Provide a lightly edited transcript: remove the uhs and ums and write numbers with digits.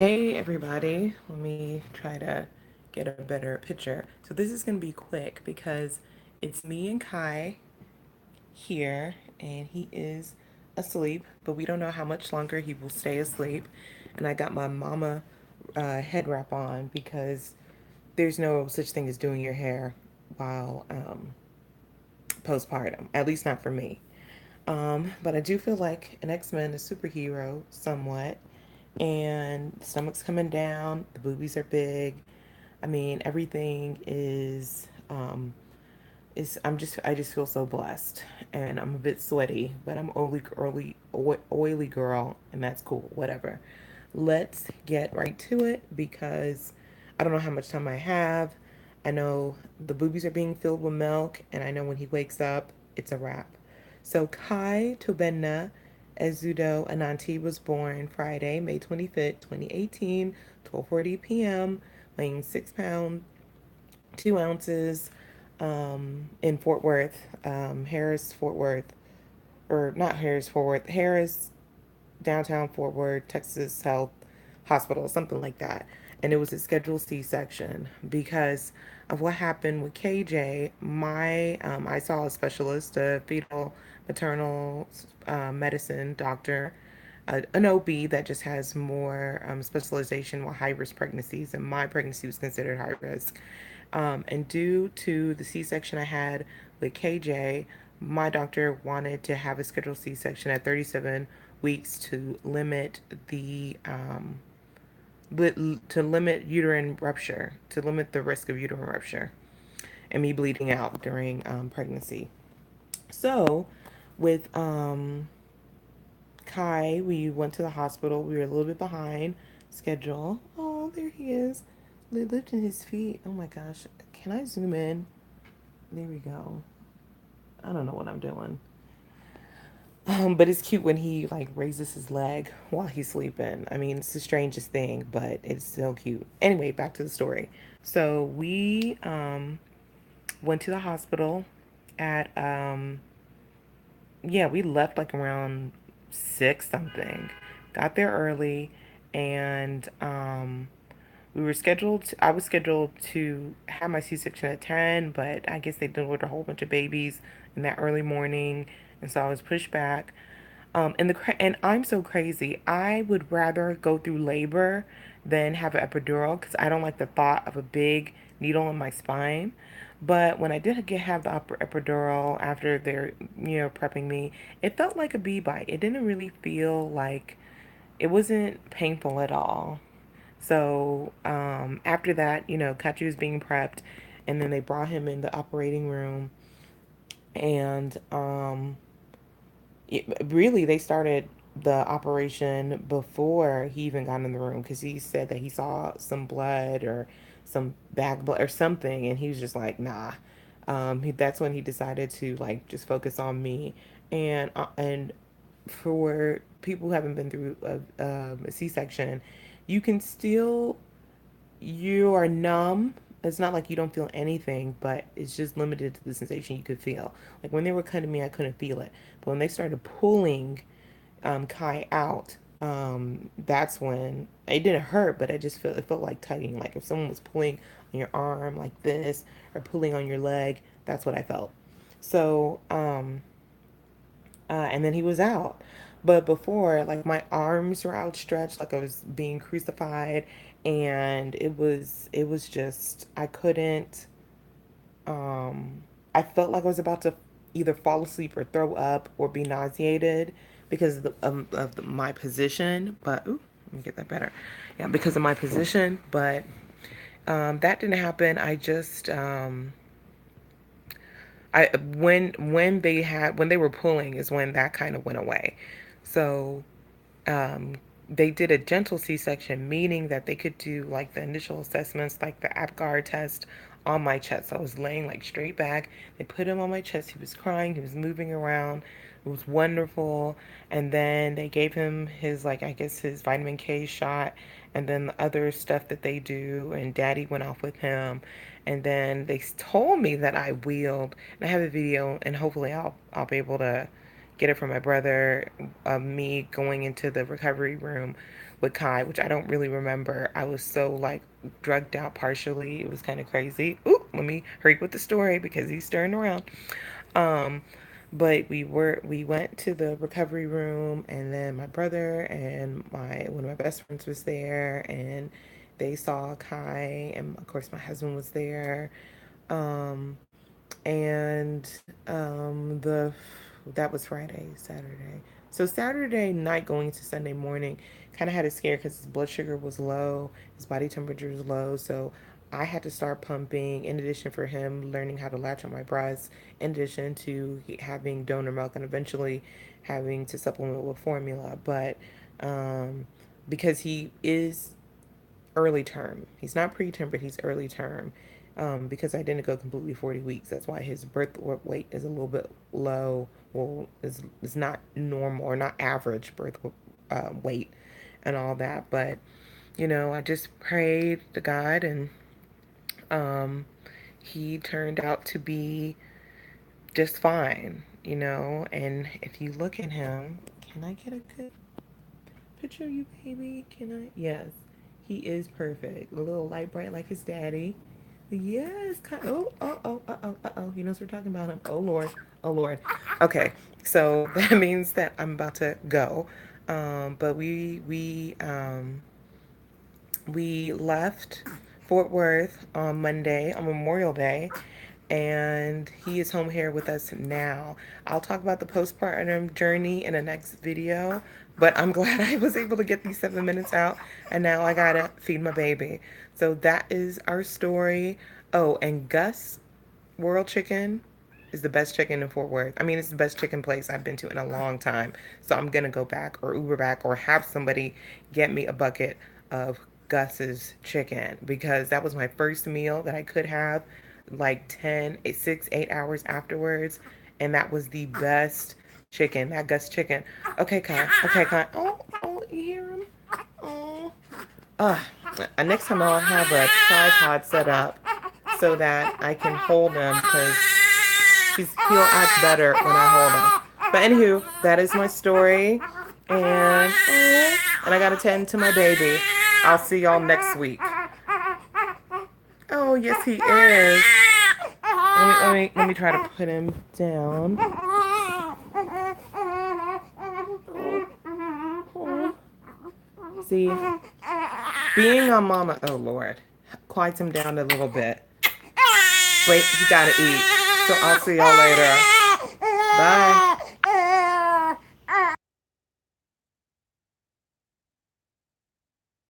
Hey everybody, let me try to get a better picture. So this is going to be quick because it's me and Kai here and he is asleep, but we don't know how much longer he will stay asleep. And I got my mama head wrap on because there's no such thing as doing your hair while postpartum, at least not for me. But I do feel like an X-Men, a superhero, somewhat. And the stomach's coming down, the boobies are big. I mean, everything is I just feel so blessed. And I'm a bit sweaty, but I'm oily girl, and that's cool, whatever. Let's get right to it because I don't know how much time I have. I know the boobies are being filled with milk, and I know when he wakes up, it's a wrap. So Kai Tobenna Ezudo Ananti was born Friday, May 25th, 2018, 12:40 p.m., weighing 6 pounds, 2 ounces, in Fort Worth, Harris, Fort Worth, or not Harris, Fort Worth, Harris, downtown Fort Worth, Texas Health Hospital, something like that. And it was a scheduled C-section because of what happened with KJ. I saw a specialist, a fetal maternal medicine doctor, an OB that just has more specialization with high risk pregnancies, and my pregnancy was considered high risk. And due to the C-section I had with KJ, my doctor wanted to have a scheduled C-section at 37 weeks to limit to limit uterine rupture, to limit the risk of uterine rupture and me bleeding out during pregnancy. So, with Kai, we went to the hospital. We were a little bit behind schedule. Oh, there he is, lifting his feet. Oh my gosh, can I zoom in? There we go. I don't know what I'm doing. But it's cute when he like raises his leg while he's sleeping. I mean, it's the strangest thing, but it's so cute. Anyway, back to the story. So we went to the hospital at yeah, we left like around 6 something. Got there early and we were scheduled I was scheduled to have my C-section at 10, but I guess they delivered a whole bunch of babies in that early morning, and so I was pushed back. And I'm so crazy. I would rather go through labor than have an epidural because I don't like the thought of a big needle in my spine. But when I did have the epidural after they're, prepping me, it felt like a bee bite. It didn't really feel like it wasn't painful at all. So after that, Kachi was being prepped, and then they brought him in the operating room, and really they started the operation before he even got in the room because he said that he saw some blood or some back blood or something, and he was just like, nah. That's when he decided to like just focus on me, and for people who haven't been through a C-section, you can still you are numb. It's not like you don't feel anything, but it's just limited to the sensation you could feel. Like when they were cutting me, I couldn't feel it. But when they started pulling Kai out, that's when it didn't hurt, but it felt like tugging. Like if someone was pulling on your arm like this or pulling on your leg, that's what I felt. So, and then he was out. But before, like my arms were outstretched, like I was being crucified, and it was just I couldn't. I felt like I was about to either fall asleep or throw up or be nauseated because my position. But ooh, let me get that better. Yeah, because of my position. But that didn't happen. I just I when they were pulling is when that kind of went away. So um, they did a gentle C-section, meaning that they could do like the initial assessments, like the APGAR test on my chest. I was laying like straight back. They put him on my chest. He was crying. He was moving around. It was wonderful. And then they gave him his, like, I guess his vitamin K shot and then the other stuff that they do. And daddy went off with him. And then they told me that I wheeled. And I have a video, and hopefully I'll be able to get it from my brother, me going into the recovery room with Kai, which I don't really remember. I was so like drugged out partially. It was kind of crazy. Ooh, let me hurry with the story because he's stirring around. Um, but we went to the recovery room, and then my brother and my one of my best friends was there, and they saw Kai, and of course my husband was there. Um, and the that was Friday, Saturday. So Saturday night going into Sunday morning, kind of had a scare because his blood sugar was low, his body temperature was low. So I had to start pumping. In addition for him learning how to latch on my breast, in addition to having donor milk and eventually having to supplement with formula. But um, because he is early term. He's not preterm, but he's early term. Because I didn't go completely 40 weeks. That's why his birth weight is a little bit low. Well, is not normal or not average birth weight and all that. But, I just prayed to God, and um, he turned out to be just fine, And if you look at him, can I get a good picture of you, baby? Can I? Yes. He is perfect. A little light bright like his daddy. Yes. Oh, oh, oh, oh. He knows we're talking about him. Oh, Lord. Oh, Lord. Okay. So that means that I'm about to go. But we left Fort Worth on Monday, on Memorial Day, and he is home here with us now. I'll talk about the postpartum journey in the next video, but I'm glad I was able to get these 7 minutes out, and now I gotta feed my baby. So that is our story. Oh, and Gus World Chicken is the best chicken in Fort Worth. I mean, it's the best chicken place I've been to in a long time. So I'm gonna go back or Uber back or have somebody get me a bucket of Gus's chicken because that was my first meal that I could have like 8 hours afterwards. And that was the best chicken, that Gus chicken. Okay, Kai. Okay, Kai. Oh, oh, you hear him? Oh. Uh, Next time I'll have a tripod set up so that I can hold him because he'll act better when I hold him. But anywho, that is my story, and I gotta tend to my baby. I'll see y'all next week. Oh yes, he is. Let me try to put him down. See, being a mama. Oh Lord, quiet him down a little bit. Wait, you gotta eat. So I'll see y'all later. Bye.